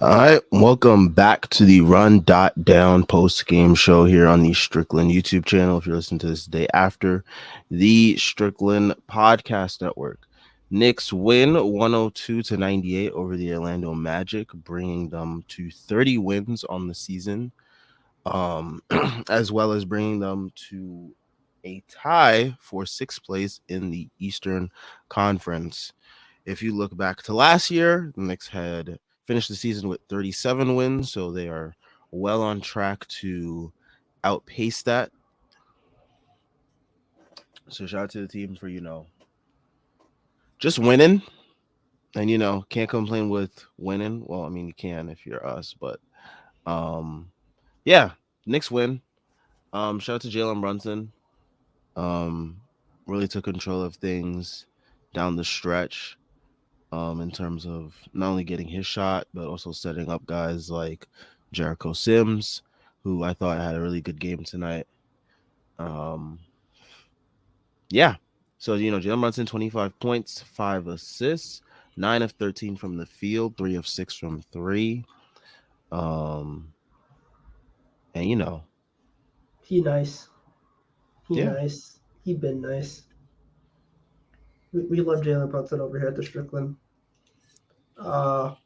All right, welcome back to the Run.down post-game show here on the Strickland YouTube channel. If you're listening to this day after the Strickland Podcast Network, Knicks win 102-98 over the Orlando Magic, bringing them to 30 wins on the season, as well as bringing them to a tie for sixth place in the Eastern Conference. If you look back to last year, the Knicks had finished the season with 37 wins, so they are well on track to outpace that. So shout out to the team for, just winning. And can't complain with winning. Well, I mean you can if you're us, but yeah, Knicks win. Shout out to Jalen Brunson. Um really took control of things down the stretch. In terms of not only getting his shot, but also setting up guys like Jericho Sims, who I thought had a really good game tonight. Um, yeah. So, Jalen Brunson, 25 points, 5 assists, 9 of 13 from the field, 3 of 6 from 3. Um, and, He nice. He yeah. nice. He been nice. We love Jalen Brunson over here at the Strickland. Uh,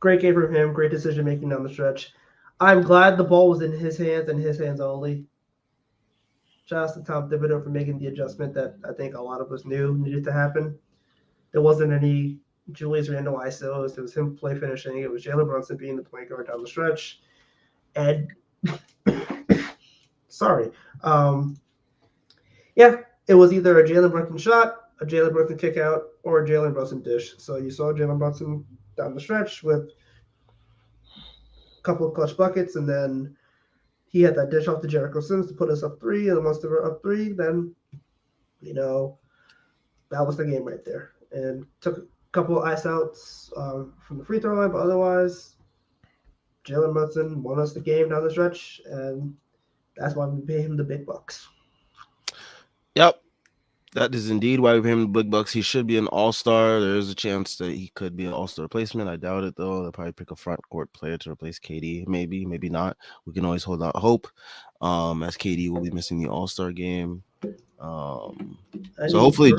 Great game from him. Great decision making down the stretch. I'm glad the ball was in his hands and his hands only. Shout out to Tom Thibodeau for making the adjustment that I think a lot of us knew needed to happen. There wasn't any Julius Randle ISOs. It was him play finishing. It was Jalen Brunson being the point guard down the stretch. And sorry. Yeah, it was either a Jalen Brunson shot, a Jalen Brunson kick out, or a Jalen Brunson dish. So you saw Jalen Brunson down the stretch with a couple of clutch buckets, and then he had that dish off to Jericho Sims to put us up three. And once they were up three, then, that was the game right there. And took a couple of ice outs from the free throw line, but otherwise, Jalen Brunson won us the game down the stretch, and that's why we pay him the big bucks. Yep. That is indeed why we pay him the big bucks. He should be an all-star. There is a chance that he could be an all-star replacement. I doubt it, though. They'll probably pick a front court player to replace KD. Maybe, maybe not. We can always hold out hope, as KD will be missing the all-star game. I So mean, hopefully,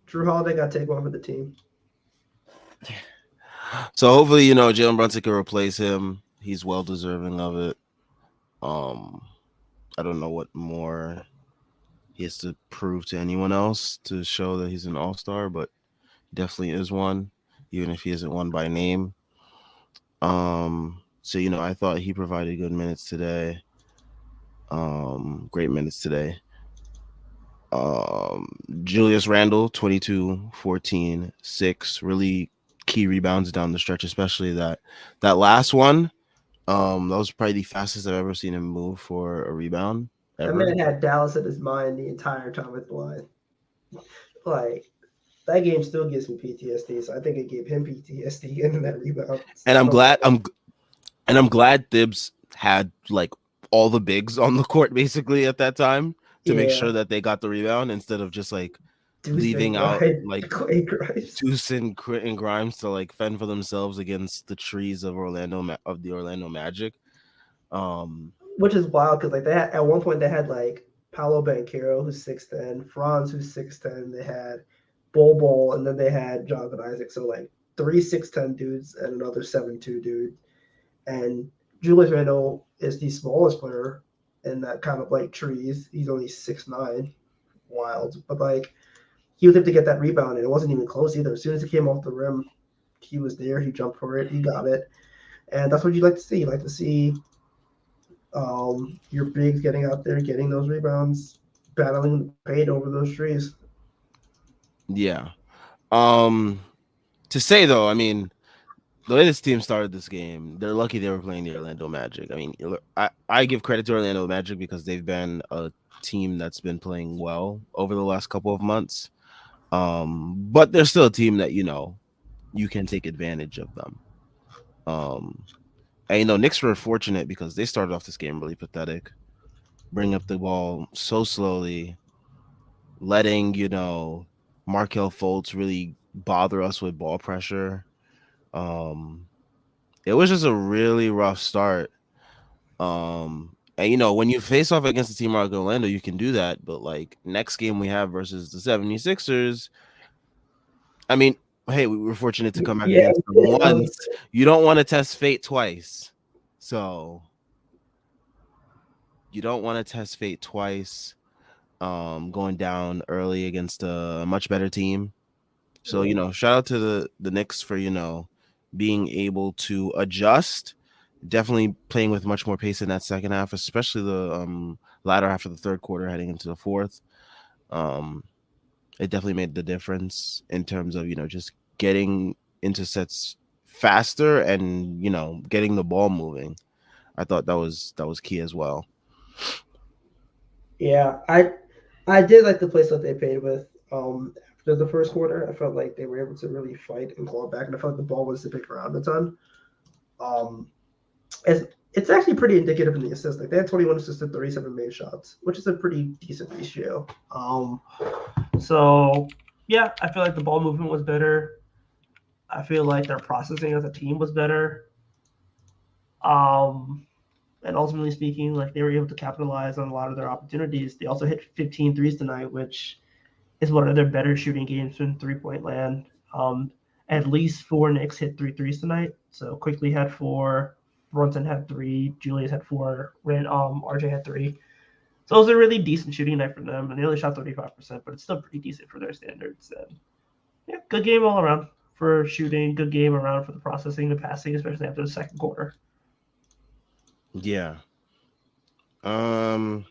Drew Holiday got to take one for the team. Jalen Brunson can replace him. He's well deserving of it. Um, I don't know what more he has to prove to anyone else to show that he's an all-star, but definitely is one, even if he isn't one by name. So I thought he provided good minutes today. Great minutes today. Julius Randle, 22, 14, 6, really key rebounds down the stretch, especially that last one. That was probably the fastest I've ever seen him move for a rebound That ever. man had Dallas in his mind the entire time at the line. Like, that game still gives me PTSD, so I think it gave him PTSD in that rebound. And I'm glad Thibs had like all the bigs on the court basically at that time to make Yeah, sure that they got the rebound instead of just like Deuce and leaving out Grimes, like Clay Grimes. Deuce and Grimes to like fend for themselves against the trees of the Orlando Magic. Which is wild because like they had, at one point they had like Paolo Banchero who's 6'10", Franz who's 6'10", they had Bol, and then they had Jonathan Isaac. So like 3 6'10" dudes and another 7'2" dude. And Julius Randle is the smallest player in that kind of like trees. He's only 6'9", wild. But like he was able to get that rebound and it wasn't even close either. As soon as it came off the rim, he was there. He jumped for it. He got it. And that's what you like to see. You like to see your bigs getting out there, getting those rebounds, battling the paint over those trees. Yeah. Um, to say though, I mean, the way this team started this game, they're lucky they were playing the Orlando Magic. I mean, I give credit to Orlando Magic because they've been a team that's been playing well over the last couple of months. But they're still a team that you can take advantage of them. And Knicks were fortunate because they started off this game really pathetic, bringing up the ball so slowly, letting Markel Fultz really bother us with ball pressure. it was just a really rough start. And when you face off against a team like Orlando, you can do that. But like next game we have versus the 76ers, I mean, hey, we were fortunate to come back Yeah, against them once. You don't want to test fate twice. So you don't want to test fate twice. Going down early against a much better team. So, shout out to the Knicks for, being able to adjust. Definitely playing with much more pace in that second half, especially the latter half of the third quarter heading into the fourth. Um, it definitely made the difference in terms of, just getting into sets faster and, getting the ball moving. I thought that was key as well. yeah. I did like the place that they played with. After the first quarter, I felt like they were able to really fight and claw back, and I felt like the ball was zipping around a ton. Um, it's actually pretty indicative in the assists. Like they had 21 assists and 37 made shots, which is a pretty decent ratio. So yeah, I feel like the ball movement was better. I feel like their processing as a team was better. Um, and ultimately speaking, like they were able to capitalize on a lot of their opportunities. They also hit 15 threes tonight, which is one of their better shooting games in 3-point land. At least four Knicks hit three threes tonight. So Quickly had four, Brunson had three, Julius had four, RJ had three. So it was a really decent shooting night for them, and they only shot 35%, but it's still pretty decent for their standards. And yeah, good game all around for shooting. Good game around for the processing, the passing, especially after the second quarter. Yeah. Um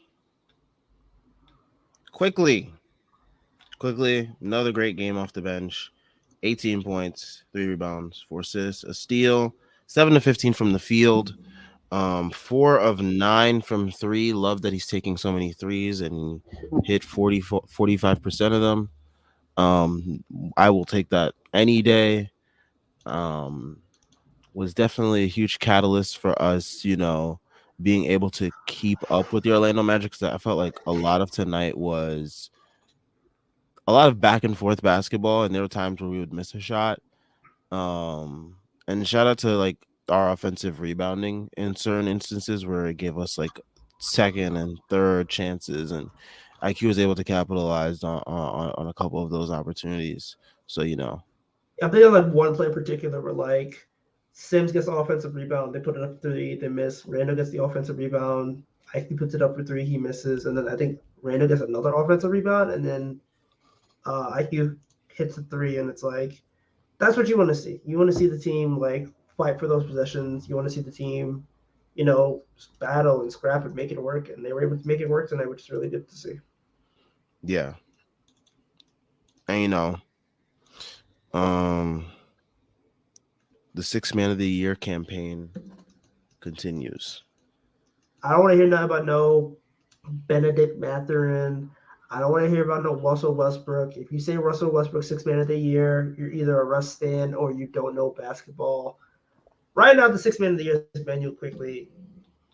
quickly, another great game off the bench. 18 points, 3 rebounds, 4 assists, a steal, 7 to 15 from the field. 4 of 9 from three. Love that he's taking so many threes and hit 45% of them. I will take that any day. Um, was definitely a huge catalyst for us, being able to keep up with the Orlando Magic. Because I felt like a lot of tonight was a lot of back and forth basketball, and there were times where we would miss a shot. And shout out to like our offensive rebounding in certain instances where it gave us like second and third chances, and IQ was able to capitalize on a couple of those opportunities. So I'm thinking like one play in particular where like Sims gets the offensive rebound, they put it up three, they miss. Randall gets the offensive rebound, Ike puts it up for three, he misses, and then I think Randall gets another offensive rebound, and then IQ hits a three, and it's like that's what you want to see. You want to see the team like fight for those possessions. You want to see the team, battle and scrap and make it work, and they were able to make it work tonight, which is really good to see. yeah, and um, the 6 Man of the Year campaign continues. I don't want to hear nothing about no Benedict Mathurin. I don't want to hear about no Russell Westbrook. If you say Russell Westbrook 6 Man of the Year, you're either a Russ stan or you don't know basketball. Right now, the 6 Man of the Year is Manuel Quickly.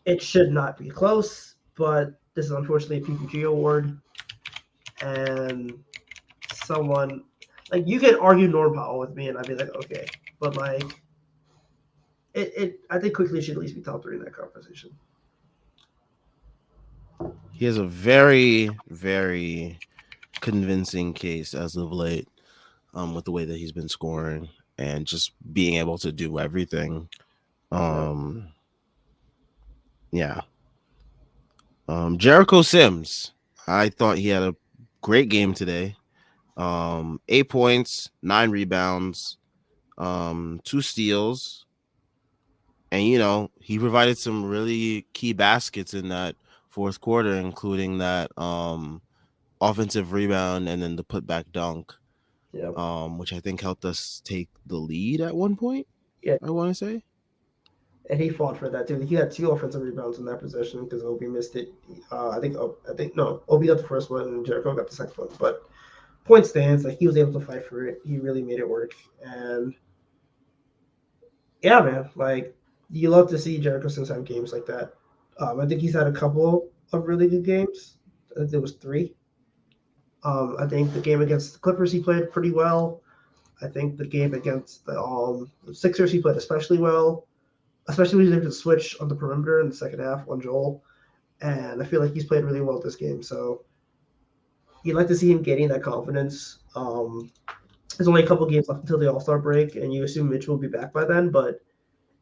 It should not be close, but this is unfortunately a PPG award, and someone like you can argue Norm Powell with me, and I'd be like, okay, but like I think Quickly should at least be top three in that conversation. He has a very, very convincing case as of late, with the way that he's been scoring and just being able to do everything. Um, yeah. Jericho Sims, I thought he had a great game today. 8 points, 9 rebounds, 2 steals, and he provided some really key baskets in that fourth quarter, including that offensive rebound and then the putback dunk, Yep. which I think helped us take the lead at one point. Yeah. I want to say. And he fought for that too. He had two offensive rebounds in that possession because Obi missed it. I think no, Obi got the first one and Jericho got the second one. But point stands, like he was able to fight for it. He really made it work. And yeah, man, like you love to see Jericho Sims have games like that. I think he's had a couple of really good games. I think there was three. I think the game against the Clippers he played pretty well. I think the game against the Sixers he played especially well. especially when he's able to switch on the perimeter in the second half on Joel. And I feel like he's played really well this game. So you'd like to see him getting that confidence. There's only a couple games left until the All Star break, and you assume Mitch will be back by then. But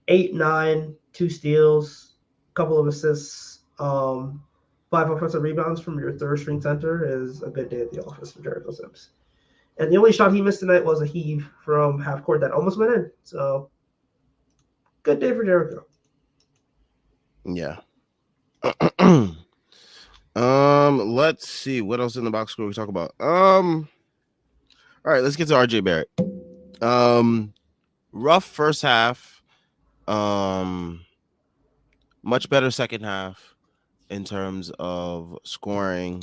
8, 9, 2 steals, couple of assists, 5 offensive rebounds from your third string center is a good day at the office for Jericho Sims. And the only shot he missed tonight was a heave from half court that almost went in. So good day for Jericho. Yeah. Let's see what else in the box score we talk about. All right, let's get to RJ Barrett. Rough first half. Much better second half in terms of scoring.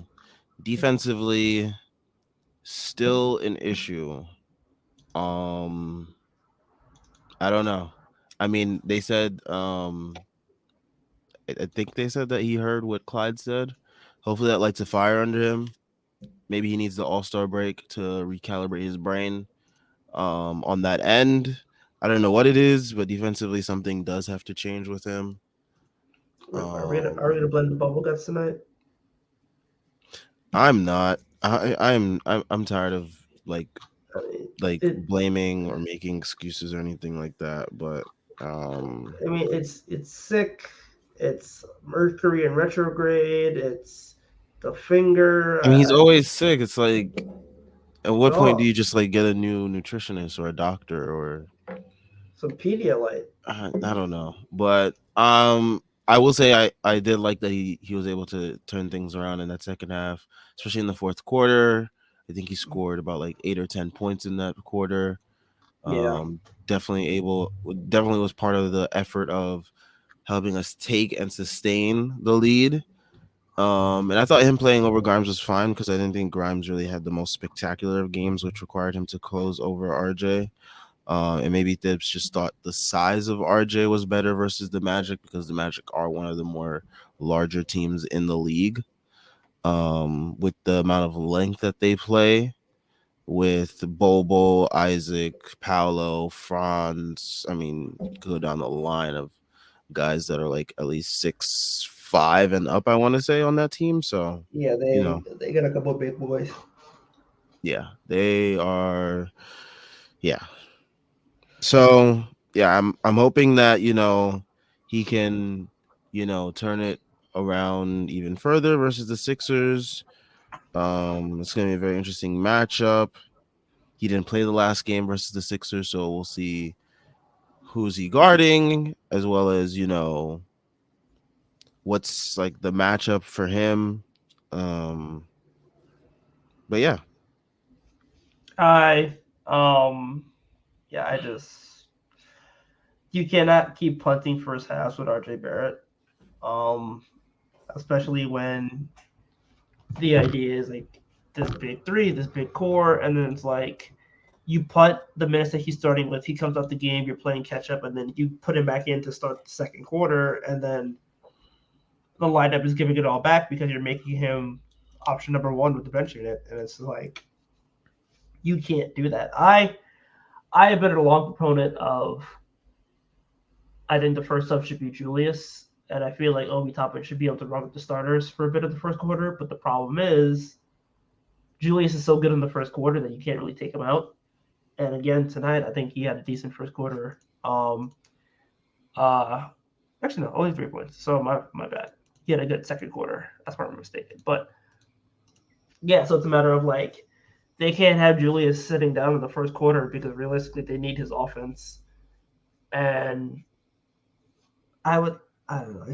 Defensively, still an issue. I don't know. I mean, they said I think they said that he heard what Clyde said. Hopefully that lights a fire under him. Maybe he needs the All-Star break to recalibrate his brain on that end. I don't know what it is, but defensively something does have to change with him. Are we gonna blend the bubble guts tonight? I'm not. I'm tired of like blaming or making excuses or anything like that. But I mean, it's sick. It's Mercury in retrograde. It's the finger. I mean, he's always sick. It's like, at what point do you just like get a new nutritionist or a doctor or some Pedialyte? I don't know, but I will say I did like that he was able to turn things around in that second half, especially in the fourth quarter. I think he scored about like 8 or 10 points in that quarter. Yeah. Definitely was part of the effort of helping us take and sustain the lead. And I thought him playing over Grimes was fine because I didn't think Grimes really had the most spectacular of games, which required him to close over RJ. And maybe Thibs just thought the size of RJ was better versus the Magic because the Magic are one of the more larger teams in the league. With the amount of length that they play, with Bobo, Isaac, Paolo, Franz. I mean, go down the line of guys that are like at least 6'5" and up, I want to say, on that team. So yeah, they got a couple of big boys. Yeah, they are. Yeah. So yeah, I'm hoping that he can turn it around even further versus the Sixers. It's gonna be a very interesting matchup. He didn't play the last game versus the Sixers, so we'll see who's he guarding, as well as what's like the matchup for him. But yeah, I just you cannot keep punting first halves with RJ Barrett. Especially when the idea is like this big three, this big core, and then it's like you punt the minutes that he's starting with. He comes out the game, you're playing catch up, and then you put him back in to start the second quarter, and then the lineup is giving it all back because you're making him option number one with the bench unit, and it's like you can't do that. I have been a long proponent of. I think the first sub should be Julius, and I feel like Obi Toppin should be able to run with the starters for a bit of the first quarter. But the problem is, Julius is so good in the first quarter that you can't really take him out. And again, tonight, I think he had a decent first quarter. Actually, no, only 3 points. So my bad. He had a good second quarter. That's why I'm mistaken. But yeah, so it's a matter of like they can't have Julius sitting down in the first quarter because realistically they need his offense. And I don't know.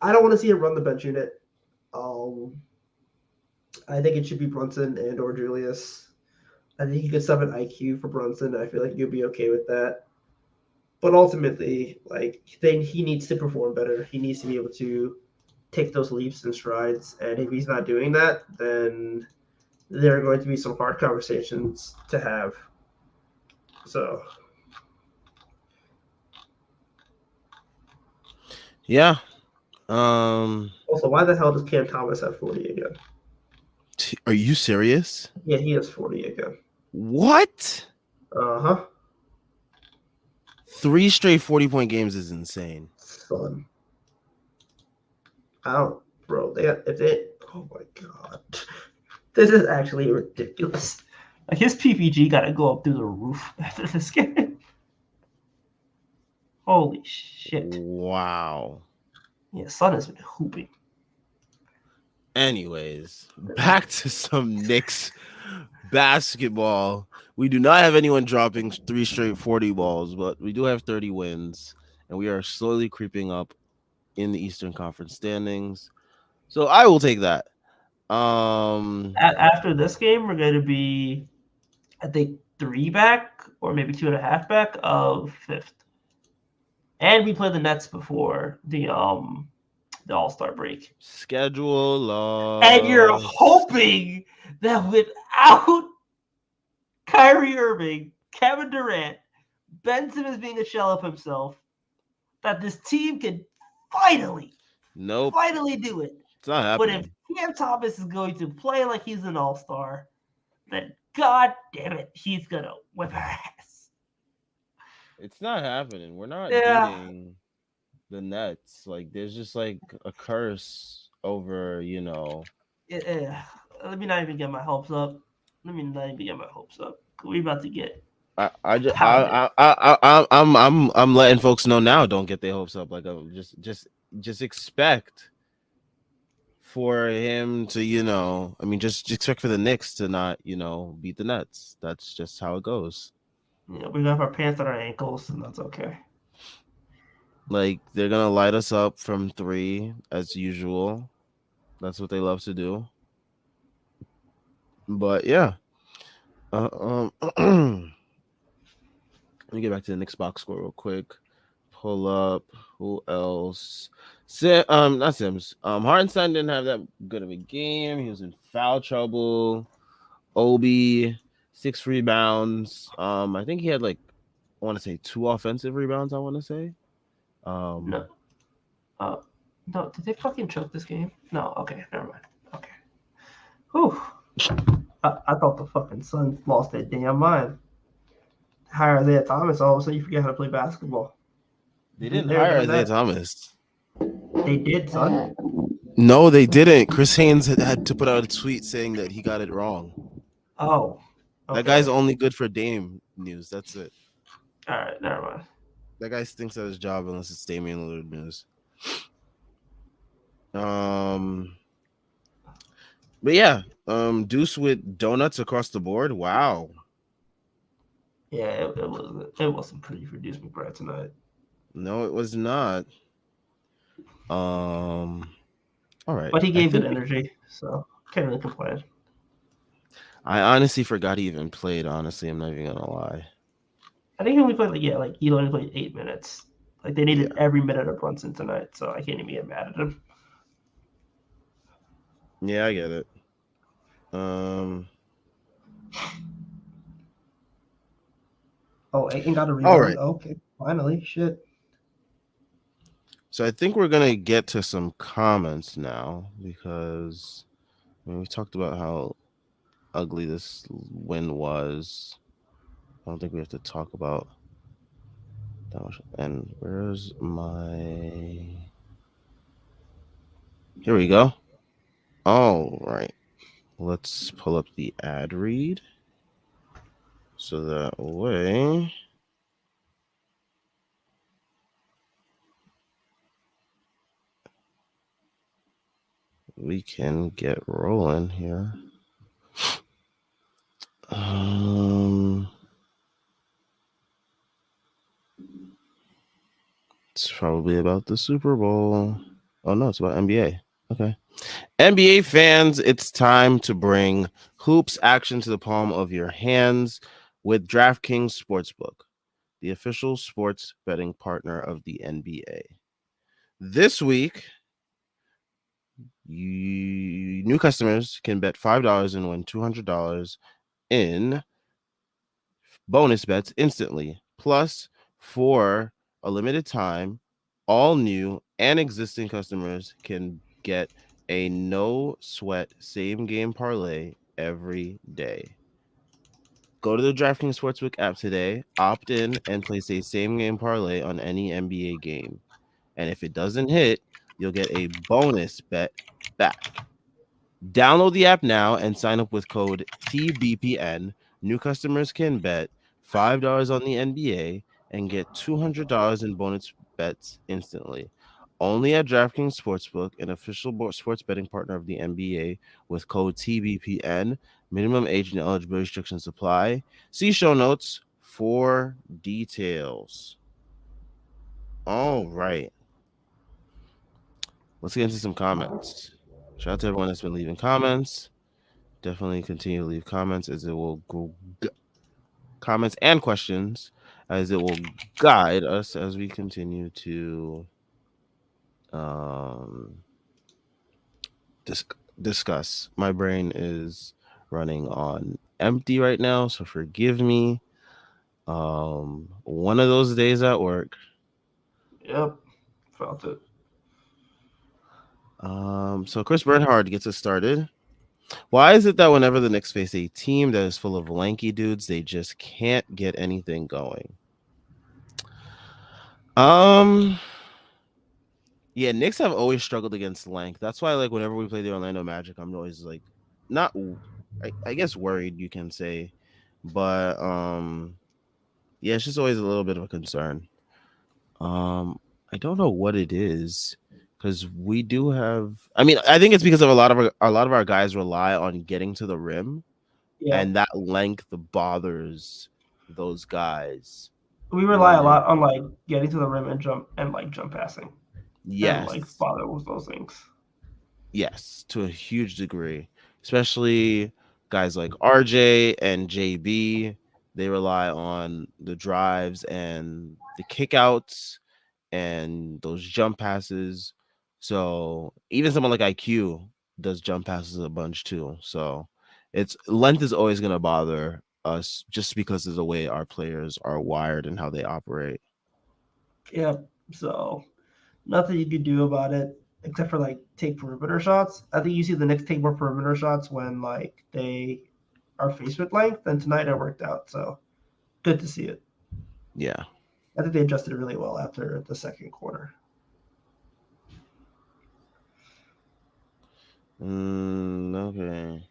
I don't want to see it run the bench unit. I think it should be Brunson and or Julius. I think you could sub an IQ for Brunson. I feel like you'll be okay with that. But ultimately, like he needs to perform better. He needs to be able to take those leaps and strides. And if he's not doing that, then there are going to be some hard conversations to have. So yeah. Also, why the hell does Cam Thomas have 40 again? Are you serious? Yeah, he has 40 again. What? Uh-huh. 3 straight 40-point games is insane. Son. I don't, bro. If they, oh my god, this is actually ridiculous. Like his PPG got to go up through the roof after this game. Holy shit! Wow. Yeah, Son has been hooping. Anyways, back to some Knicks basketball. We do not have anyone dropping 3 straight 40 balls, but we do have 30 wins, and we are slowly creeping up in the Eastern Conference standings. So I will take that. After this game, we're going to be, I think, 3 back or maybe 2.5 back of 5th. And we play the Nets before the All-Star break. Schedule loss. And you're hoping that without Kyrie Irving, Kevin Durant, Ben Simmons being a shell of himself, that this team can finally do it. It's not happening. But if Cam Thomas is going to play like he's an all-star, then god damn it, he's going to whip our ass. It's not happening. We're not beating the Nets. Like, there's just like a curse over, Let me not even get my hopes up. We about to get. I'm letting folks know now. Don't get their hopes up. Like, just expect for him to, just expect for the Knicks to not, beat the Nets. That's just how it goes. Yeah, we have our pants at our ankles, and that's okay. Like, they're gonna light us up from 3 as usual. That's what they love to do. But yeah. Let me get back to the Knicks box score real quick. Pull up. Who else? Not Sims. Hartenstein didn't have that good of a game. He was in foul trouble. Obi, 6 rebounds. I think he had I want to say 2 offensive rebounds. I want to say. No. No. Did they fucking choke this game? No. Okay. Never mind. Okay. Whew. I thought the fucking Suns lost their damn mind. Hire Isaiah Thomas, all of a sudden you forget how to play basketball. They didn't hire Isaiah Thomas. They did, son. No, they didn't. Chris Haynes had to put out a tweet saying that he got it wrong. Oh. Okay. That guy's only good for Dame news. That's it. All right, never mind. That guy stinks at his job unless it's Damian Lillard news. But yeah, Deuce with donuts across the board. Wow. Yeah, it wasn't pretty for Deuce McBride tonight. No, it was not. All right. But he gave good energy, so can't really complain. I honestly forgot he even played, honestly. I'm not even gonna lie. I think he only played he only played 8 minutes. Like they needed every minute of Brunson tonight, so I can't even get mad at him. Yeah, I get it. Oh, Ayton got a rebound. All right. Okay, finally, shit. So I think we're gonna get to some comments now because we talked about how ugly this win was. I don't think we have to talk about that much. And where's my? Here we go. All right. Let's pull up the ad read. So that way we can get rolling here. It's probably about the Super Bowl. Oh no, it's about NBA. Okay. NBA fans, it's time to bring hoops action to the palm of your hands with DraftKings Sportsbook, the official sports betting partner of the NBA. This week, new customers can bet $5 and win $200 in bonus bets instantly. Plus, for a limited time, all new and existing customers can get a no sweat same game parlay every day. Go to the DraftKings Sportsbook app today, opt in, and place a same game parlay on any NBA game. And if it doesn't hit, you'll get a bonus bet back. Download the app now and sign up with code TBPN. New customers can bet $5 on the NBA and get $200 in bonus bets instantly. Only at DraftKings Sportsbook, an official sports betting partner of the NBA, with code TBPN. Minimum age and eligibility restrictions apply. See show notes for details. All right. Let's get into some comments. Shout out to everyone that's been leaving comments. Definitely continue to leave comments as it will go comments and questions as it will guide us as we continue to um discuss. My brain is running on empty right now, so forgive me. One of those days at work. Yep, felt it. So Chris Bernhard gets us started. Why is it that whenever the Knicks face a team that is full of lanky dudes, they just can't get anything going? Um, yeah, Knicks have always struggled against length. That's why, like, whenever we play the Orlando Magic, I'm always like, not, I guess worried, you can say, but yeah, it's just always a little bit of a concern. I don't know what it is because we do have. I mean, I think it's because of a lot of our guys rely on getting to the rim, Yeah, and that length bothers those guys we rely when a it. lot on like getting to the rim and jump passing and like Yes, bother with those things. yes, to a huge degree, especially guys like RJ and JB. They rely on the drives and the kickouts and those jump passes. So even someone like IQ does jump passes a bunch too. So it's length is always going to bother us just because of the way our players are wired and how they operate. Yeah, so nothing you can do about it except for like take perimeter shots. I think you see the Knicks take more perimeter shots when like they are faced with length, and tonight it worked out. So good to see it. Yeah. I think they adjusted really well after the second quarter. Okay.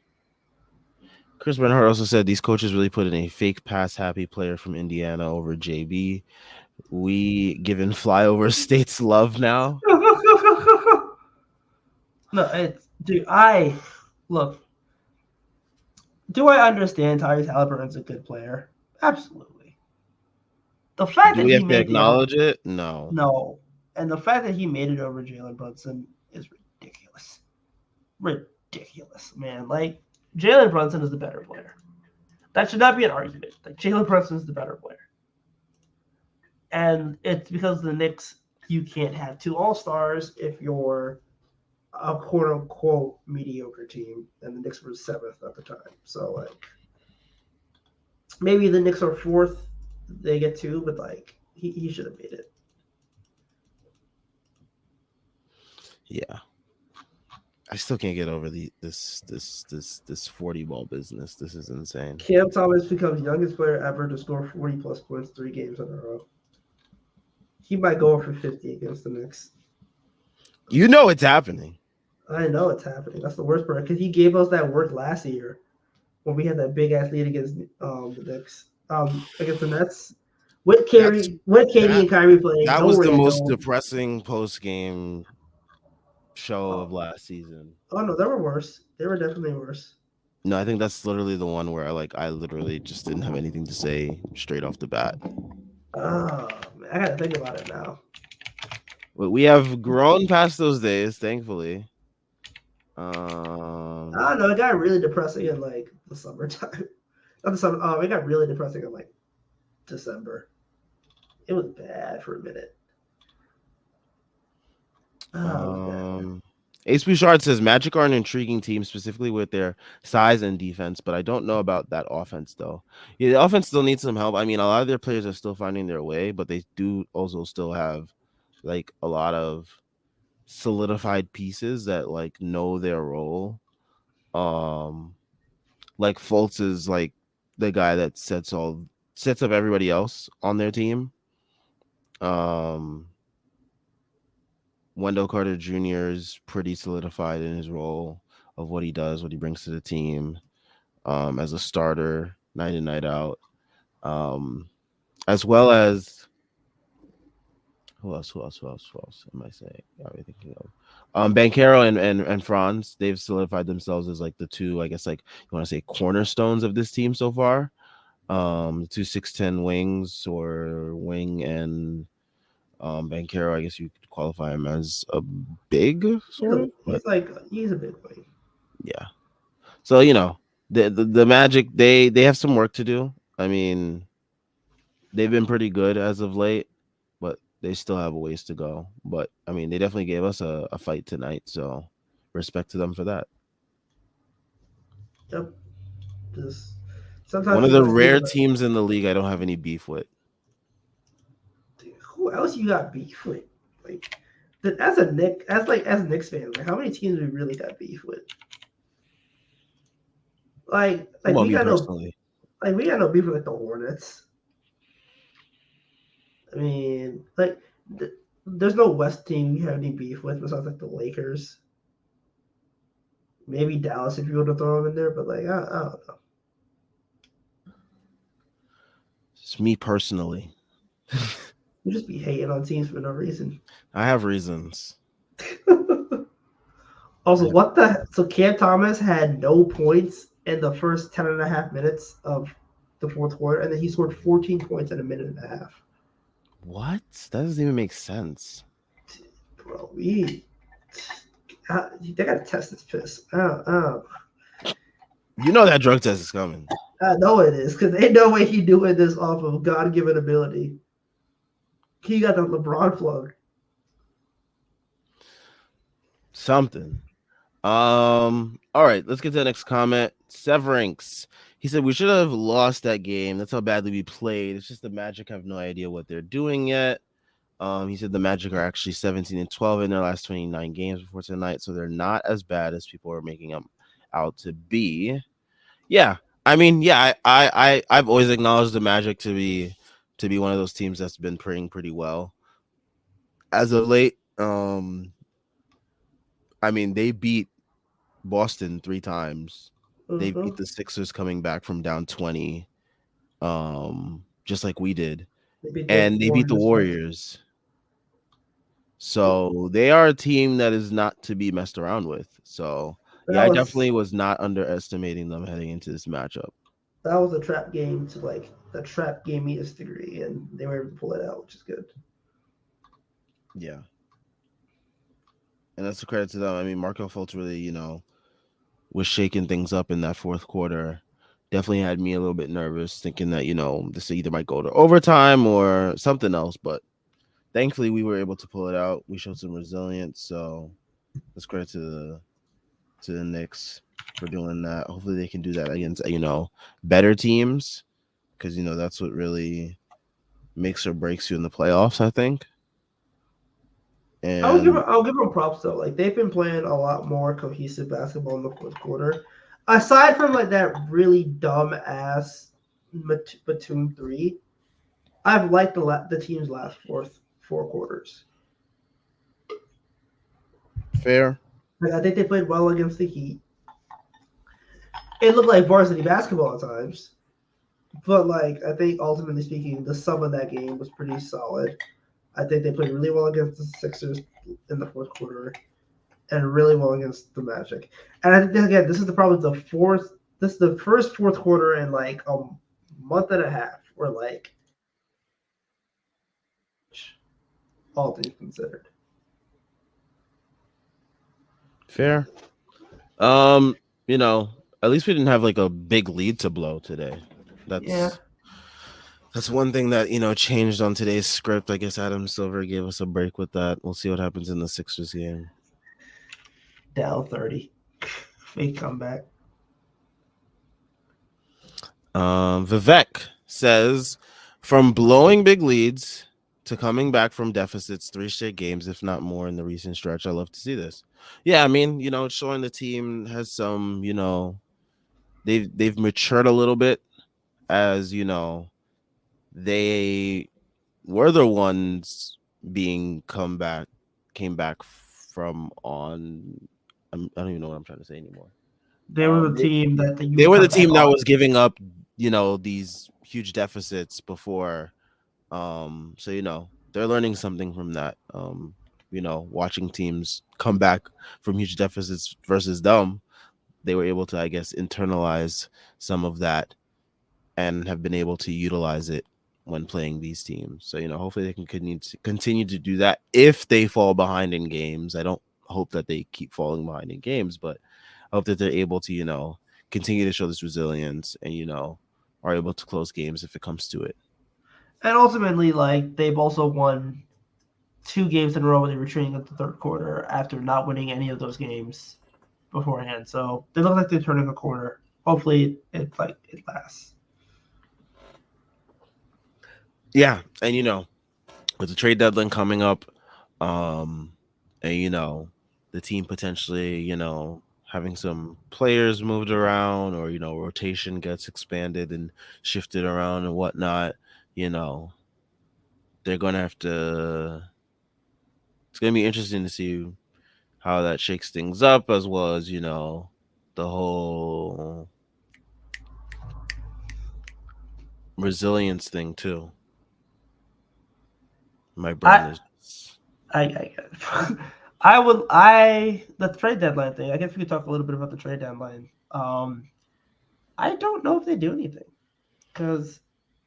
Chris Bernhardt also said these coaches really put in a fake pass happy player from Indiana over JB. We giving flyover states love now. No, it's dude. I look. Do I understand Tyrese Halliburton's a good player? Absolutely. The fact Do that we he have to made the acknowledge it? No. no, and the fact that he made it over Jalen Brunson is ridiculous. Ridiculous, man. Like Jalen Brunson is the better player. That should not be an argument. Like Jalen Brunson is the better player, and it's because the Knicks. You can't have two All Stars if you're a quote unquote mediocre team, and the Knicks were seventh at the time. So like maybe the Knicks are fourth, they get two, but like he should have made it. Yeah. I still can't get over this 40 ball business. This is insane. Cam Thomas becomes youngest player ever to score 40 plus points 3 games in a row. He might go for 50 against the Knicks. You know it's happening. I know it's happening. That's the worst part because he gave us that work last year when we had that big ass lead against the Knicks, against the Nets. With That's KD that and Kyrie playing, that no was the most Randall. depressing post game show of Oh, last season. oh no, they were worse. They were definitely worse. No, I think that's literally the one where I literally just didn't have anything to say straight off the bat. Oh man, I gotta think about it now. But we have grown past those days, thankfully. I don't know. It got really depressing in like the summertime. Not the summer. Oh, it got really depressing in like December. It was bad for a minute. Oh, it was bad. Ace Bouchard says Magic are an intriguing team, specifically with their size and defense, but I don't know about that offense though. Yeah, the offense still needs some help. I mean, a lot of their players are still finding their way, but they do also still have like a lot of solidified pieces that like know their role. Like Fultz is like the guy that sets up everybody else on their team. Wendell Carter Jr. is pretty solidified in his role of what he does, what he brings to the team, as a starter night in, night out. As well as who else am I saying? Are we thinking of? Bankero and Franz, they've solidified themselves as like the two, I guess, like you want to say cornerstones of this team so far. The two 6'10" wings, or wing and Bankero, I guess you could qualify him as a big sort of, but He's a big boy. yeah. So the Magic, they have some work to do. I mean, they've been pretty good as of late, but they still have a ways to go. But I mean, they definitely gave us a fight tonight, so respect to them for that. Yep. Just One sometimes of people the don't think rare about it. teams in the league I don't have any beef with. Who else you got beef with? Like, as Knicks fans, like how many teams we really got beef with? Like Well, we me got no personally, we got no beef with like, the Hornets. I mean, like there's no West team you have any beef with besides like the Lakers. Maybe Dallas if you were to throw them in there, but like I don't know. it's me personally. You just be hating on teams for no reason. I have reasons. Also, what the so Cam Thomas had no points in the first 10 and a half minutes of the fourth quarter, and then he scored 14 points in a minute and a half. What? That doesn't even make sense. Bro, they gotta test this piss. Oh. You know that drug test is coming. I know it is, because ain't no way he doing this off of God given ability. He got the LeBron plug. Something. All right, let's get to the next comment. Severinks. He said we should have lost that game. That's how badly we played. It's just the Magic have no idea what they're doing yet. He said the Magic are actually 17-12 in their last 29 games before tonight, so they're not as bad as people are making them out to be. Yeah, I mean, yeah, I've always acknowledged the Magic to be one of those teams that's been playing pretty well as of late. I mean, they beat Boston 3 times. They beat the Sixers coming back from down 20, just like we did. And they beat the Warriors. So they are a team that is not to be messed around with. So yeah, I definitely was not underestimating them heading into this matchup. That was a trap game to like the trap game me this degree, and they were able to pull it out, which is good. Yeah. And that's a credit to them. I mean, Markel Fultz really, was shaking things up in that fourth quarter. Definitely had me a little bit nervous, thinking that, this either might go to overtime or something else. But thankfully, we were able to pull it out. We showed some resilience. So let's credit to the Knicks for doing that. Hopefully, they can do that against, better teams, because, that's what really makes or breaks you in the playoffs, I think. And I'll give them props though. Like they've been playing a lot more cohesive basketball in the fourth quarter. Aside from like that really dumb ass Batum 3, I've liked the team's last four quarters. Fair. Like I think they played well against the Heat. It looked like varsity basketball at times, but like I think ultimately speaking, the sum of that game was pretty solid. I think they played really well against the Sixers in the fourth quarter, and really well against the Magic. And I think again, this is probably the fourth. This is the first fourth quarter in like a month and a half, where like all things considered. Fair. At least we didn't have like a big lead to blow today. That's one thing that changed on today's script. I guess Adam Silver gave us a break with that. We'll see what happens in the Sixers game. Down 30, fake comeback. Vivek says, from blowing big leads to coming back from deficits 3 straight games, if not more, in the recent stretch. I love to see this. Yeah, I mean, it's showing the team has some, they've matured a little bit. as they were the ones being came back from on. I don't even know what I'm trying to say anymore. They were the They, team that you they would were the come back team that on. was giving up, these huge deficits before. So they're learning something from that. Watching teams come back from huge deficits versus them, they were able to, I guess, internalize some of that and have been able to utilize it when playing these teams. So hopefully they can continue to do that if they fall behind in games. I don't hope that they keep falling behind in games, but I hope that they're able to continue to show this resilience and are able to close games if it comes to it. And ultimately, like they've also won 2 games in a row when they were retreating at the third quarter after not winning any of those games beforehand. So they look like they're turning a corner. Hopefully, it lasts. Yeah, and with the trade deadline coming up, and the team potentially having some players moved around, or rotation gets expanded and shifted around and whatnot, you know they're gonna have to. It's gonna be interesting to see how that shakes things up, as well as the whole resilience thing too. My brain I is. I I would I the trade deadline thing. I guess we could talk a little bit about the trade deadline. I don't know if they do anything because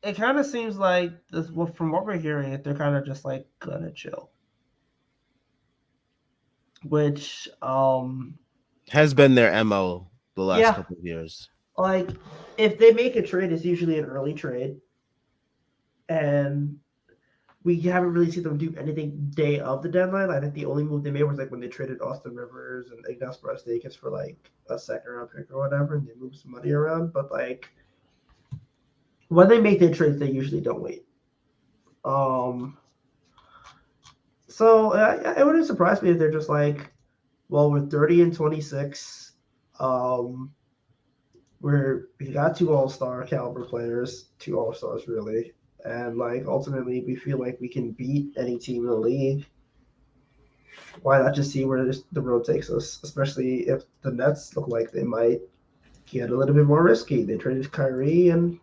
it kind of seems like this. Well, from what we're hearing, they're kind of just like gonna chill, which Has been their MO the last yeah, couple of years. like if they make a trade, it's usually an early trade, and we haven't really seen them do anything day of the deadline. I think the only move they made was like when they traded Austin Rivers and Ignas Brazdeikis for like a second round pick or whatever, and they moved some money around. But like when they make their trades, they usually don't wait. Um, so it wouldn't surprise me if they're just like, well, we're 30-26. Um, we got 2 All-Star caliber players, 2 All-Stars really, and like ultimately we feel like we can beat any team in the league. Why not just see where the road takes us? Especially if the Nets look like they might get a little bit more risky. They traded Kyrie, and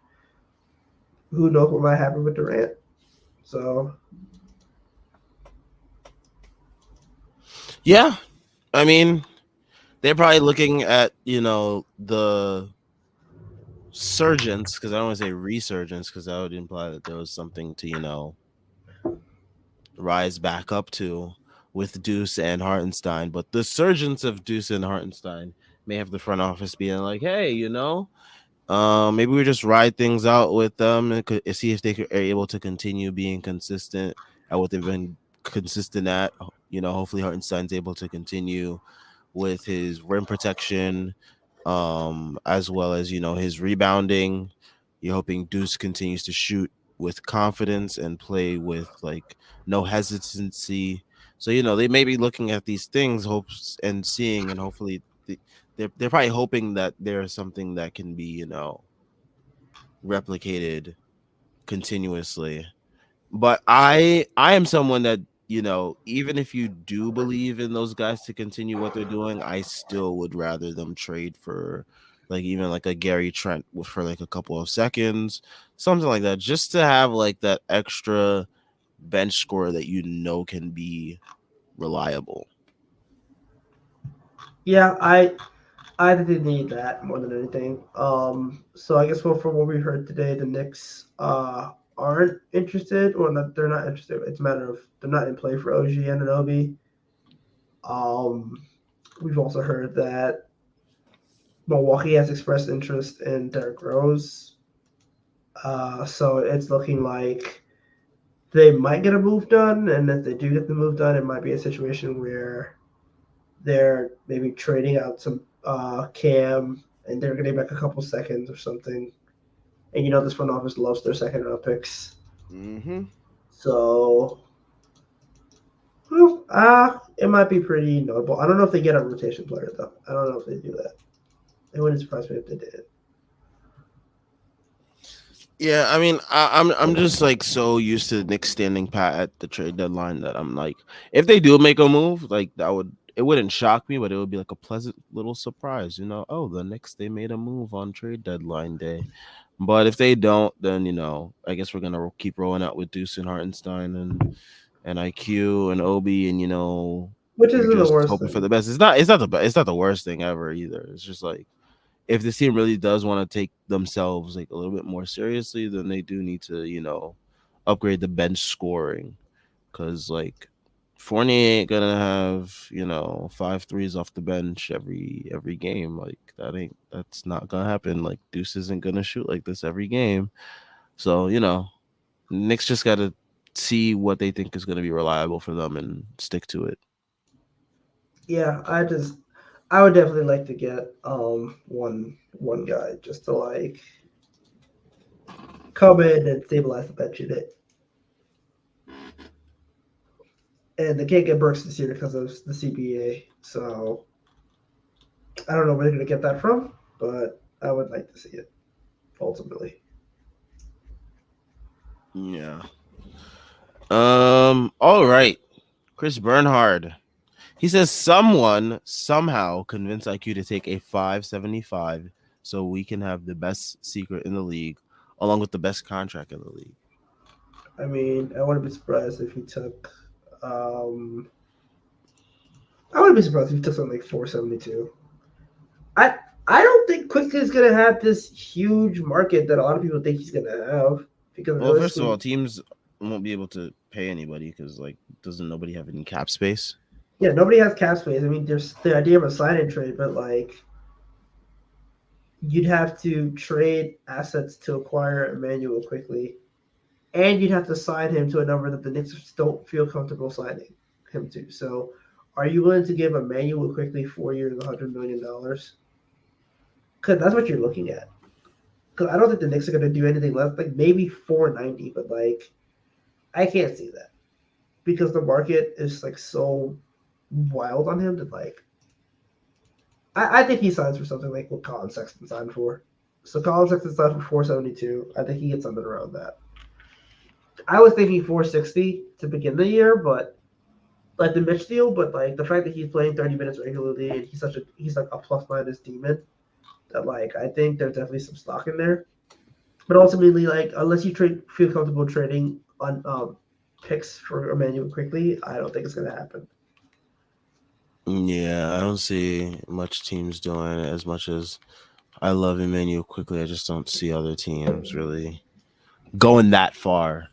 who knows what might happen with Durant. So Yeah, I mean, they're probably looking at the surgence, because I don't want to say resurgence, because that would imply that there was something to rise back up to with Deuce and Hartenstein. But the surgence of Deuce and Hartenstein may have the front office being like, hey, maybe we just ride things out with them and see if they are able to continue being consistent at what they've been consistent at. Hopefully Hartenstein's able to continue with his rim protection, as well as his rebounding. You're hoping Deuce continues to shoot with confidence and play with like no hesitancy. So they may be looking at these things, hopes and seeing, and hopefully they're probably hoping that there's something that can be replicated continuously. But I am someone that even if you do believe in those guys to continue what they're doing, I still would rather them trade for like even like a Gary Trent for like a couple of seconds, something like that, just to have like that extra bench score that can be reliable. yeah, I think they need that more than anything. So I guess from what we heard today, the Knicks aren't interested, or not, they're not interested. It's a matter of they're not in play for OG Anunoby. Um, we've also heard that Milwaukee has expressed interest in Derrick Rose. So it's looking like they might get a move done, and if they do get the move done, it might be a situation where they're maybe trading out some Cam, and they're getting back a couple seconds or something. And this front office loves their second round picks. Mm-hmm. So, well, it might be pretty notable. I don't know if they get a rotation player though. I don't know if they do that. It wouldn't surprise me if they did. Yeah, I mean, I'm just like so used to Knicks standing pat at the trade deadline that I'm like, if they do make a move, like it wouldn't shock me, but it would be like a pleasant little surprise, you know. Oh, the Knicks they made a move on trade deadline day, but if they don't, then I guess we're gonna keep rolling out with Deuce and Hartenstein and IQ and Obi, and which you're isn't the just worst hoping for thing. the best. It's not the worst thing ever either. It's just like if this team really does want to take themselves like a little bit more seriously, then they do need to, upgrade the bench scoring. Cause like Fournier ain't gonna have, five threes off the bench every game. Like that's not gonna happen. Like Deuce isn't gonna shoot like this every game. So, Knicks just gotta see what they think is gonna be reliable for them and stick to it. Yeah, I would definitely like to get one guy just to like come in and stabilize the bench unit. And they can't get Burks this year because of the CBA. So I don't know where they're gonna get that from, but I would like to see it ultimately. Yeah. All right. Chris Bernhard. He says someone somehow convinced IQ to take a 575 so we can have the best secret in the league along with the best contract in the league. I mean, I wouldn't be surprised if he took. Um, I wouldn't be surprised if he took something like 472. I I don't think Quickly is gonna have this huge market that a lot of people think he's gonna have because Well, first of realistically, all, teams won't be able to pay anybody because like doesn't nobody have any cap space? yeah, nobody has cap space. I mean, there's the idea of a sign and trade, but like you'd have to trade assets to acquire Emmanuel Quickly, and you'd have to sign him to a number that the Knicks don't feel comfortable signing him to. So, are you willing to give Emmanuel Quickly 4 years, $100 million? Because that's what you're looking at. Because I don't think the Knicks are going to do anything less. Like maybe 490, but like I can't see that because the market is like so wild on him that like I think he signs for something like what Colin Sexton signed for. So Colin Sexton signed for 472. I think he gets something around that. I was thinking 460 to begin the year, but like the Mitch deal, but like the fact that he's playing 30 minutes regularly and he's like a plus minus demon that like I think there's definitely some stock in there. But ultimately, like unless you feel comfortable trading on picks for Emmanuel Quickly, I don't think it's gonna happen. Yeah, I don't see much teams doing it as much as I love Emmanuel quickly. I just don't see other teams really going that far.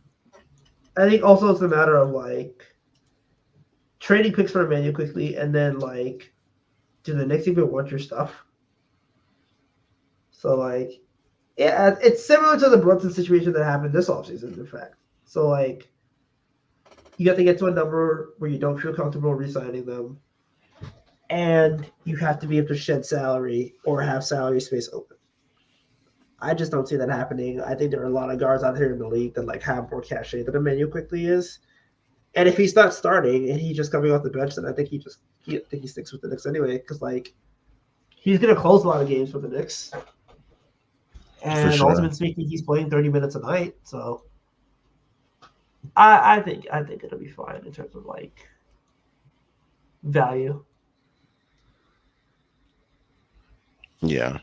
I think also it's a matter of like trading picks for Emmanuel Quickly and then like do the Knicks even want your stuff? So like yeah, it's similar to the Brunson situation that happened this offseason, in fact. So like you have to get to a number where you don't feel comfortable re-signing them, and you have to be able to shed salary or have salary space open. I just don't see that happening. I think there are a lot of guards out here in the league that like have more cachet than Emmanuel Quickly is. And if he's not starting and he's just coming off the bench, then I think I think he sticks with the Knicks anyway because like he's gonna close a lot of games for the Knicks. For And sure. ultimately speaking, he's playing 30 minutes a night, so I think it'll be fine in terms of like value. Yeah.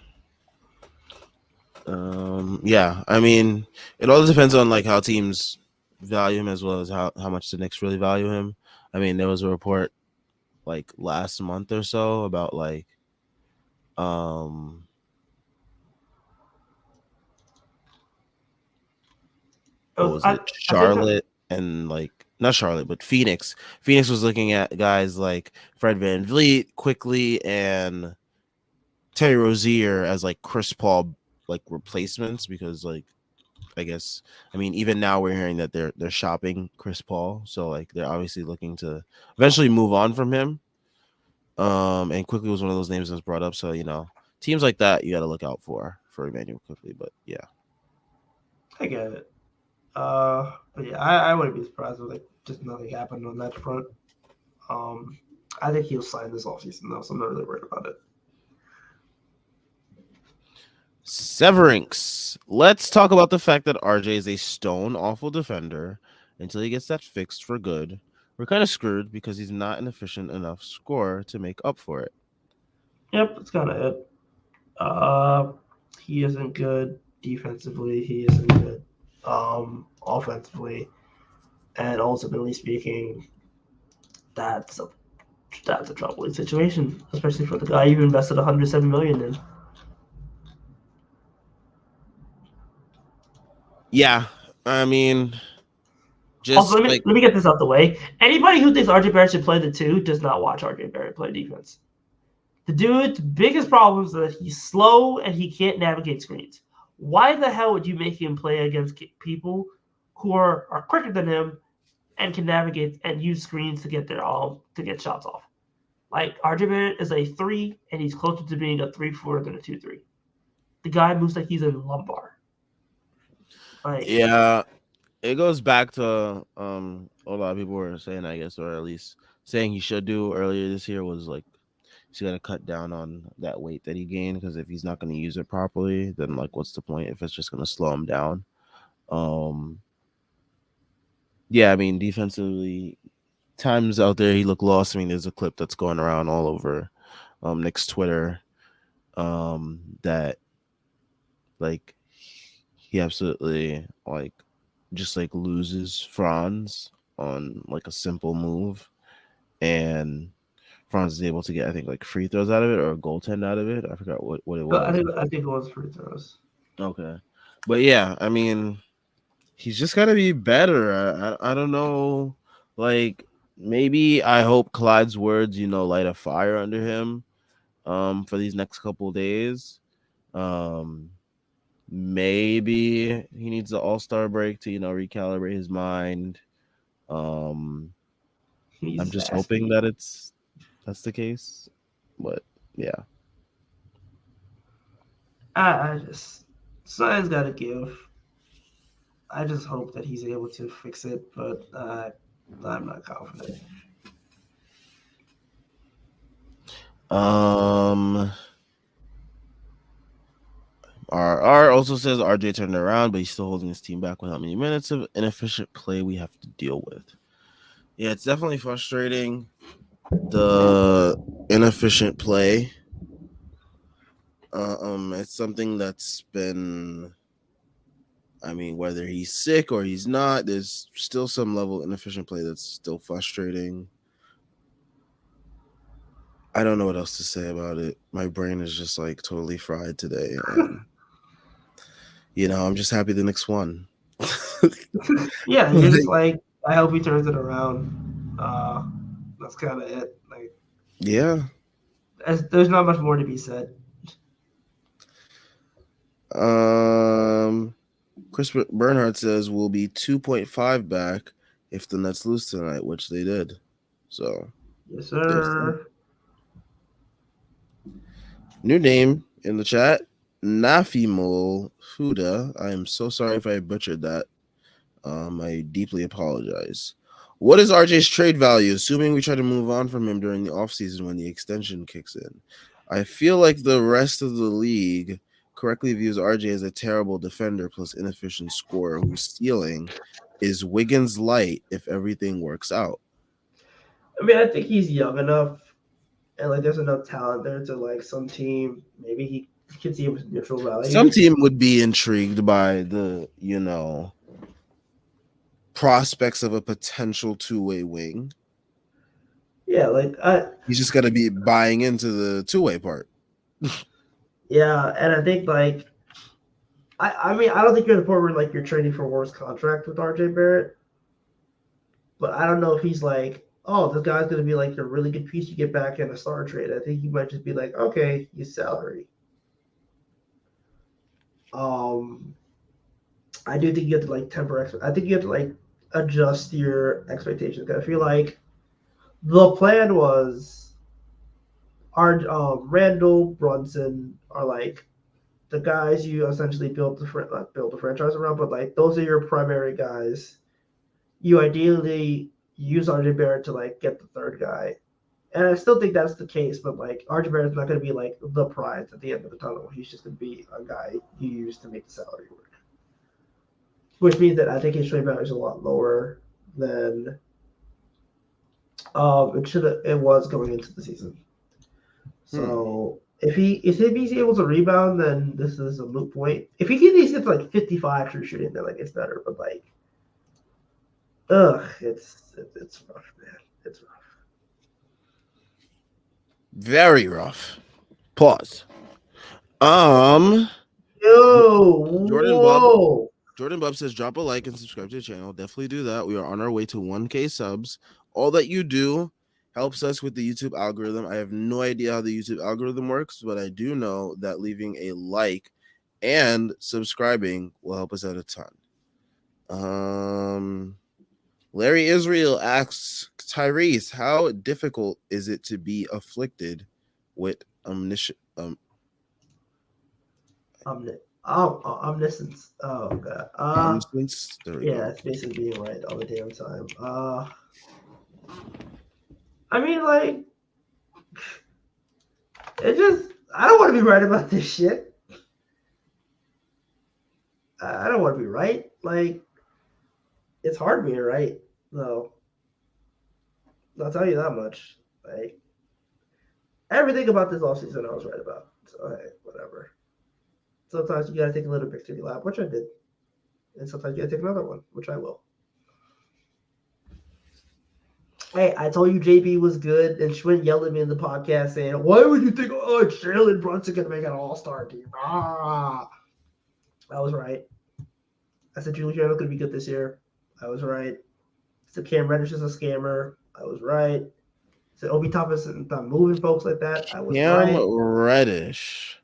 Yeah. I mean, it all depends on like how teams value him as well as how much the Knicks really value him. I mean, there was a report like last month or so about like um what was it? I think that Charlotte and like not Charlotte, but Phoenix. Phoenix was looking at guys like Fred Van Vliet quickly and Terry Rozier as like Chris Paul like replacements because like I guess I mean even now we're hearing that they're shopping Chris Paul, so like they're obviously looking to eventually move on from him. And quickly was one of those names that was brought up, so teams like that you got to look out for Emmanuel quickly. But yeah, I get it. But yeah, I wouldn't be surprised if like just nothing happened on that front. Um, I think he'll sign this offseason though, so I'm not really worried about it. Severinks. Let's talk about the fact that RJ is a stone awful defender until he gets that fixed for good. We're kind of screwed because he's not an efficient enough scorer to make up for it. Yep, that's kind of it. He isn't good defensively. He isn't good offensively, and ultimately speaking, that's a that's a troubling situation, especially for the guy you invested 107 million in. Yeah, I mean, Also, just like let me get this out the way. Anybody who thinks RJ Barrett should play the two does not watch RJ Barrett play defense. The dude's biggest problem is that he's slow and he can't navigate screens. Why the hell would you make him play against people who are quicker than him and can navigate and use screens to get to get shots off? Like RJ Barrett is a 3, and he's closer to being a 3-4 than a 2-3. The guy moves like he's a lumbar. Like, yeah, it goes back to a lot of people were saying, I guess, or at least saying he should do earlier this year was like he's gonna cut down on that weight that he gained, because if he's not gonna use it properly, then like what's the point if it's just gonna slow him down? Um yeah, I mean defensively, times out there he looked lost. I mean, there's a clip that's going around all over Nick's Twitter that like he absolutely like just like loses Franz on like a simple move, and Franz is able to get, I think, like free throws out of it or a goaltend out of it. I forgot what it was. I think it was free throws. Okay, but yeah, I mean, he's just got to be better. I don't know, like maybe I hope Clyde's words, light a fire under him, for these next couple of days. Um, maybe he needs the All-Star break to recalibrate his mind. Um, I'm He's just asking. hoping that that's the case, but yeah. I just something's got to give. I just hope that he's able to fix it, but I'm not confident. Um, R also says RJ turned around, but he's still holding his team back with how many minutes of inefficient play we have to deal with. Yeah, it's definitely frustrating, the inefficient play. It's something that's been, I mean, whether he's sick or he's not, there's still some level of inefficient play that's still frustrating. I don't know what else to say about it. My brain is just like totally fried today, and I'm just happy the Knicks won. Yeah, you're just like, I hope he turns it around. That's kind of it. Like, Yeah. there's not much more to be said. Chris Bernhardt says we'll be 2.5 back if the Nets lose tonight, which they did. So Yes, there's that. sir. New name in the chat, Nafimul Huda. I am so sorry if I butchered that. I deeply apologize. What is RJ's trade value, assuming we try to move on from him during the offseason when the extension kicks in? I feel like the rest of the league correctly views RJ as a terrible defender plus inefficient scorer whose ceiling is Wiggins light if everything works out. I mean, I think he's young enough, and like there's enough talent there to like some team. Maybe he could see him with neutral value. Some team would be intrigued by the, prospects of a potential two-way wing. Yeah, like He's just got to be buying into the two-way part. Yeah, and I think like I mean I don't think you're at the point where like you're trading for worst contract with RJ Barrett, but I don't know if he's like, oh, this guy's gonna be like a really good piece you get back in a star trade. I think he might just be like, okay, he's salary. I do think you have to like temper. I think you have to like adjust your expectations. I feel like the plan was our Randall Brunson are like the guys you essentially build the franchise around, but like those are your primary guys. You ideally use RJ Barrett to like get the third guy, And I still think that's the case, but like RJ Barrett's not going to be like the prize at the end of the tunnel. He's just going to be a guy you use to make the salary work, which means that I think his trade value is a lot lower than it was going into the season. So if he's able to rebound, then this is a moot point. If he gets like 55 true shooting, then like it's better. But like, it's rough, man. It's rough. Very rough. Pause. Yo, Jordan Bub. whoa. Jordan Bub says, drop a like and subscribe to the channel. Definitely do that. We are on our way to 1K subs. All that you do helps us with the YouTube algorithm. I have no idea how the YouTube algorithm works, but I do know that leaving a like and subscribing will help us out a ton. Larry Israel asks Tyrese, how difficult is it to be afflicted with omniscience? Omniscience. Oh god. Omniscience. There we go. Yeah, it's basically being right all the damn time. I mean, like, it just. I don't want to be right about this shit. I don't want to be right. Like, it's hard being right, though. I'll tell you that much. Like, everything about this offseason I was right about. So, hey, whatever. Sometimes you gotta take a little victory lap, which I did. And sometimes you gotta take another one, which I will. Hey, I told you JB was good, and Schwinn yelled at me in the podcast saying, "Why would you think Jalen Brunson gonna make an All-Star team?" I was right. I said Julius Randle could be good this year. I was right. I said Cam Reddish is a scammer. I was right. I said Obi Toppin not moving folks like that. I was Cam right. Reddish.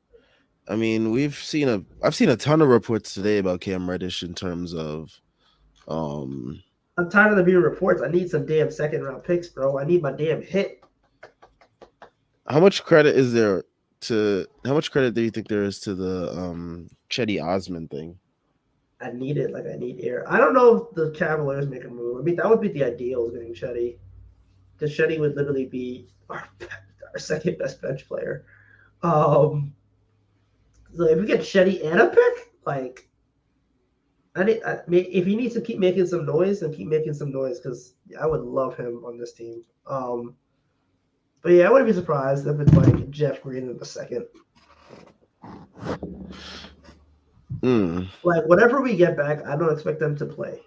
I mean, I've seen a ton of reports today about Cam Reddish in terms of I'm tired of the being reports. I need some damn second round picks, bro. I need my damn hit. how much credit do you think there is to the Chetty Osman thing? I need it like I need air. I don't know if the Cavaliers make a move. I mean, that would be the ideal, is getting Chetty. Because Chetty would literally be our second best bench player. So if we get Chetty and a pick, like, if he needs to keep making some noise, then keep making some noise, because I would love him on this team. But yeah, I wouldn't be surprised if it's like Jeff Green in the second. Like, whatever we get back, I don't expect them to play.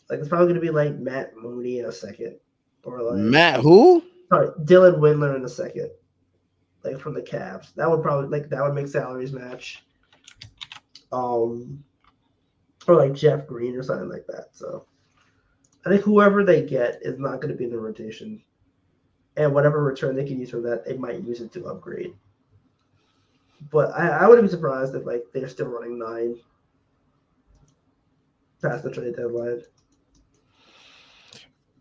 Like, it's probably going to be like Matt Mooney in a second. Or like Matt who? Sorry, Dylan Windler in a second. Like, from the Cavs. That would make salaries match. Or like Jeff Green or something like that. So I think whoever they get is not going to be in the rotation. And whatever return they can use for that, they might use it to upgrade. But I wouldn't be surprised if like they're still running 9 past the trade deadline.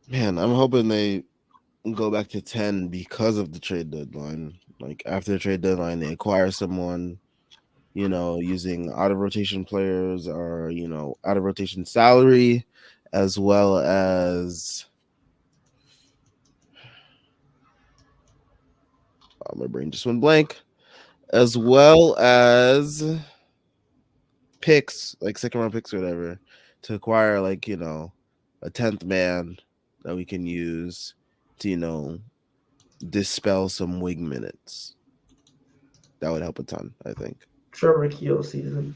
Man, I'm hoping they go back to 10 because of the trade deadline. Like, after the trade deadline, they acquire someone, using out of rotation players or, out of rotation salary, as well as my brain just went blank, as well as picks, like second round picks or whatever, to acquire like, a 10th man that we can use to, dispel some wing minutes. That would help a ton, I think. Trevor Keel season.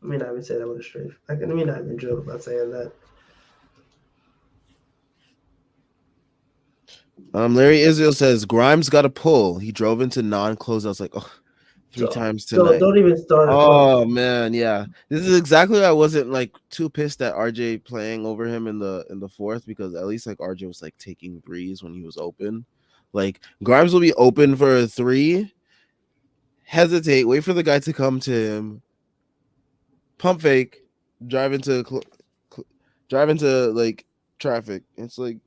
I mean, I would say that with a straight. I mean, I even joke about saying that. Larry Israel says Grimes got a pull. He drove into non-closeouts like three times tonight. Don't even start. Oh man, yeah. This is exactly why I wasn't like too pissed at RJ playing over him in the fourth, because at least like RJ was like taking threes when he was open. Like, Grimes will be open for a 3, hesitate, wait for the guy to come to him, pump fake, drive into like traffic. It's like,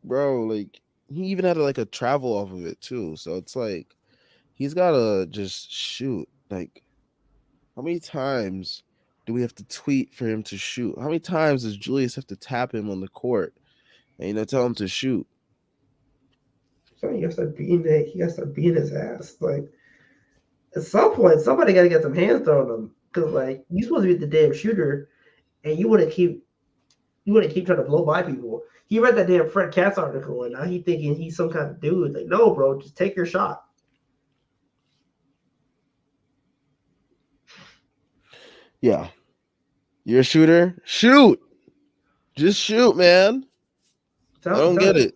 bro, like, he even had like a travel off of it too. So it's like, he's gotta just shoot. Like, how many times do we have to tweet for him to shoot? How many times does Julius have to tap him on the court And tell him to shoot. So you gotta start beating that. He gotta start beating his ass. Like at some point, somebody gotta get some hands thrown on him. Cause like you supposed to be the damn shooter, and you wouldn't keep trying to blow by people. He read that damn Fred Katz article, and now he thinking he's some kind of dude. Like, no, bro, just take your shot. Yeah. You're a shooter? Shoot. Just shoot, man. I don't Tell get him. it.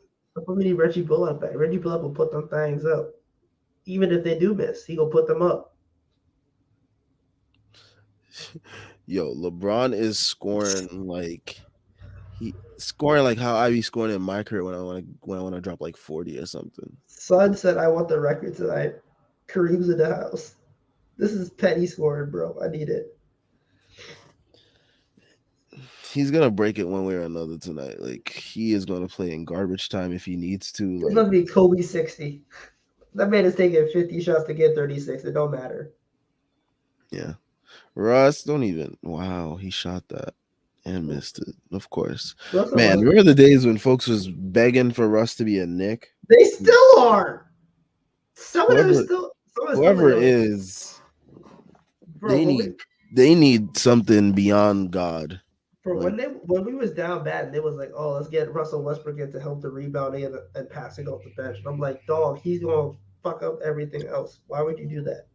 We need Reggie Bullock back. Reggie Bullock will put them things up. Even if they do miss, he will put them up. Yo, LeBron is scoring like he scoring like how I be scoring in my career when I want to drop like 40 or something. Son said, I want the record tonight. Kareem's in the house. This is petty scoring, bro. I need it. He's gonna break it one way or another tonight. Like he is gonna play in garbage time if he needs to. It's Like supposed to be Kobe 60. That man is taking 50 shots to get 36. It don't matter. yeah, Russ don't even. Wow, he shot that and missed it. Of course, Russell man. Westbrook, Remember the days when folks was begging for Russ to be a Knick? they still are. Some of them are Whoever still. Some are still whoever like, it oh, is, bro. they need something beyond God. Like When we was down bad, and they was like, oh, let's get Russell Westbrook in to help the rebounding and passing off the bench. And I'm like, dog, he's gonna fuck up everything else. Why would you do that?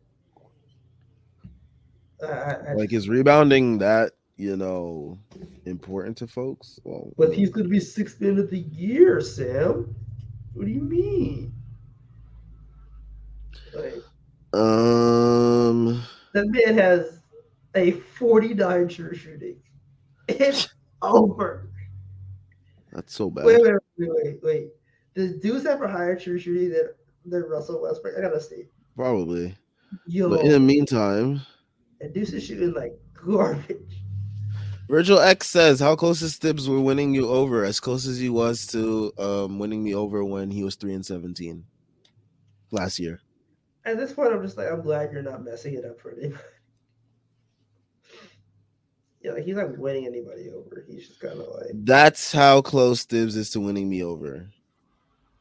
I like just, is rebounding that important to folks? Well, I but he's mean, gonna be sixth man of the year, Sam. What do you mean? Like um, that man has a 49 true shooting. It's over. that's so Wait, bad. wait, wait, wait, wait. Does Deuce have a higher true shooting than Russell Westbrook? I gotta see. Probably. But in the Yo, meantime, and Deuce is shooting like garbage. Virgil X says, "How close is Stibbs were winning you over? As close as he was to winning me over when he was 3-17 last year." At this point, I'm just like, I'm glad you're not messing it up for anybody. Yeah, like he's not winning anybody over. He's just kind of like, That's how close Stibbs is to winning me over.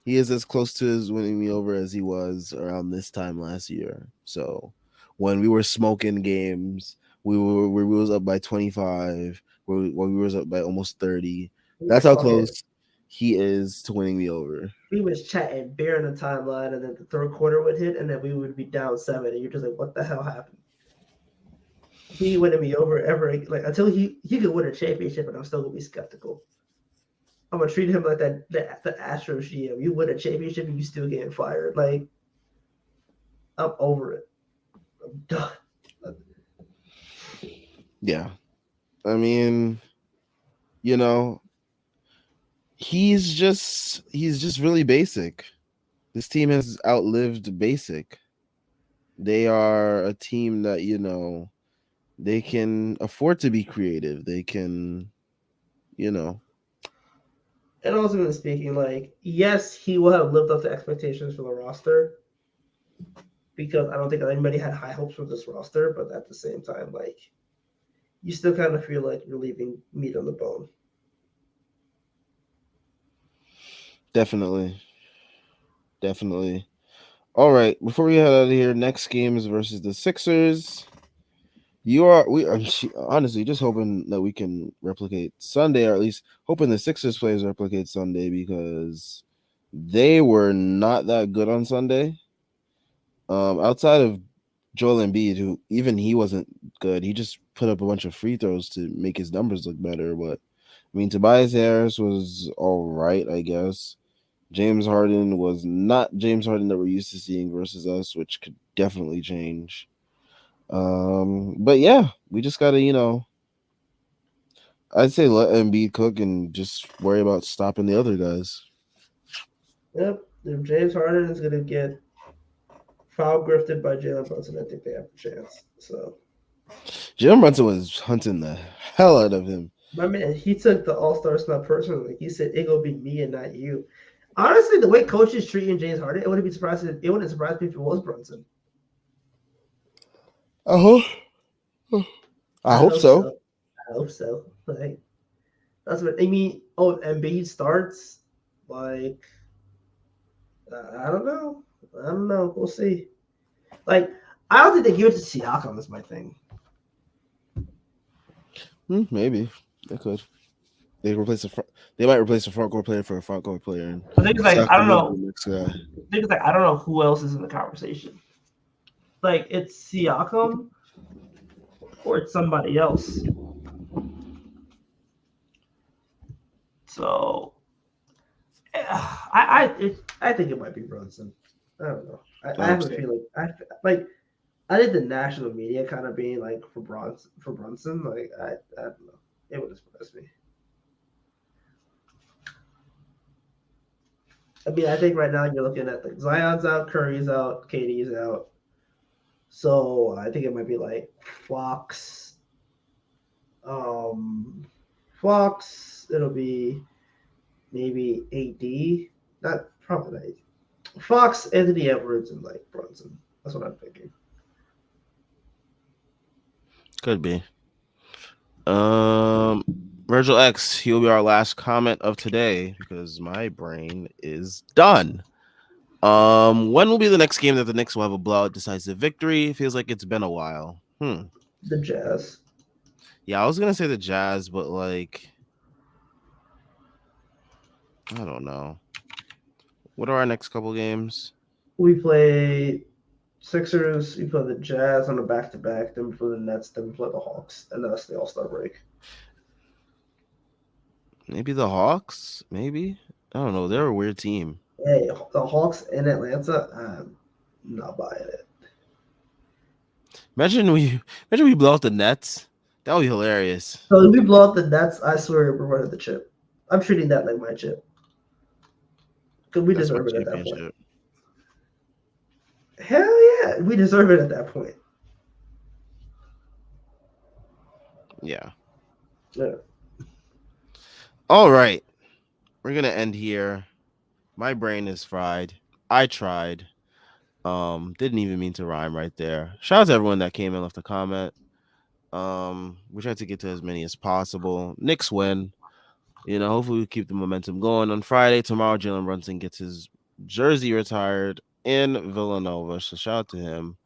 He is as close to his winning me over as he was around this time last year. So when we were smoking games, we was up by 25, when we was up by almost 30. we were That's how talking. close he is to winning me over. We was chatting beer in the timeline, and then the third quarter would hit, and then we would be down 7, and you're just like, what the hell happened? He winning me over ever like until he could win a championship, and I'm still gonna be skeptical. I'm gonna treat him like the Astros GM. You win a championship, and you still getting fired. Like I'm over it. I'm done. Yeah. I mean, you know, he's just really basic. This team has outlived basic. They are a team that, they can afford to be creative. They can, you know, And also speaking, like yes, he will have lived up to expectations for the roster because I don't think anybody had high hopes for this roster. But at the same time, like you still kind of feel like you're leaving meat on the bone. definitely, definitely. All right, before we head out of here, next game is versus the Sixers. We are honestly just hoping that we can replicate Sunday, or at least hoping the Sixers players replicate Sunday, because they were not that good on Sunday. Outside of Joel Embiid, who even he wasn't good. He just put up a bunch of free throws to make his numbers look better. But I mean, Tobias Harris was all right, I guess. James Harden was not James Harden that we're used to seeing versus us, which could definitely change. But yeah, we just gotta, I'd say let Embiid cook and just worry about stopping the other guys. Yep. If James Harden is gonna get foul grifted by Jalen Brunson, I think they have a chance. So Jalen Brunson was hunting the hell out of him. my man, he took the All-Star snub personally. He said it gonna be me and not you. Honestly, the way coaches treating James Harden, it wouldn't surprise me if it was Brunson. I hope. I I hope hope so. so. I hope so. Like That's what I mean. Oh, Embiid starts. Like, I don't know. I don't know. We'll see. Like, I don't think they give it to Siakam. Is my thing. Maybe they could. They replace the front. They might replace the front court player for a front court player, and The thing is, like, I don't Siakam would be know. the next guy. The thing is, like, I don't know who else is in the conversation. Like, it's Siakam or it's somebody else. So, I think it might be Brunson. I don't know. I have a feeling. I think the national media kind of being like for Brunson. Like I don't know. It would surprise me. I mean, I think right now you're looking at like Zion's out, Curry's out, KD's out. So I think it might be like Fox. Um, Fox. It'll be maybe AD. Not probably not AD. Fox, Anthony Edwards, and like Brunson. That's what I'm thinking. Could be. Virgil X, he'll be our last comment of today because my brain is done. When will be the next game that the Knicks will have a blowout decisive victory? Feels like it's been a while. The Jazz. Yeah, I was gonna say the Jazz, but like, I don't know. What are our next couple games? We play Sixers. We play the Jazz on a back-to-back. Then we play the Nets. Then we play the Hawks, and that's the All-Star break. Maybe the Hawks. Maybe I don't know. They're a weird team. Hey, the Hawks in Atlanta. I'm not buying it. Imagine we blow out the Nets. That would be hilarious. So if we blow up the Nets, I swear we're running the chip. I'm treating that like my chip because we That's my deserve it at that point. championship. Hell yeah, we deserve it at that point. Yeah. Yeah. All right. We're gonna end here. My brain is fried. I tried. Didn't even mean to rhyme right there. Shout out to everyone that came and left a comment. We tried to get to as many as possible. Knicks win. Hopefully we keep the momentum going. On Friday, tomorrow, Jalen Brunson gets his jersey retired in Villanova. So shout out to him.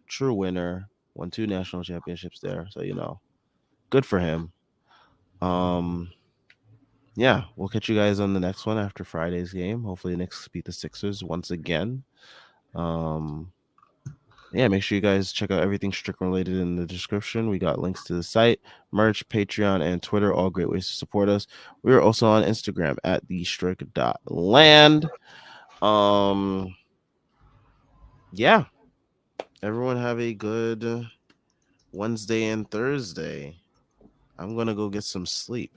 True winner. Won 2 national championships there. So good for him. Yeah, we'll catch you guys on the next one after Friday's game. Hopefully the Knicks beat the Sixers once again. Yeah, make sure you guys check out everything Strickland related in the description. We got links to the site, merch, Patreon, and Twitter, all great ways to support us. We are also on Instagram at thestrick.land. Yeah. Everyone have a good Wednesday and Thursday. I'm gonna go get some sleep.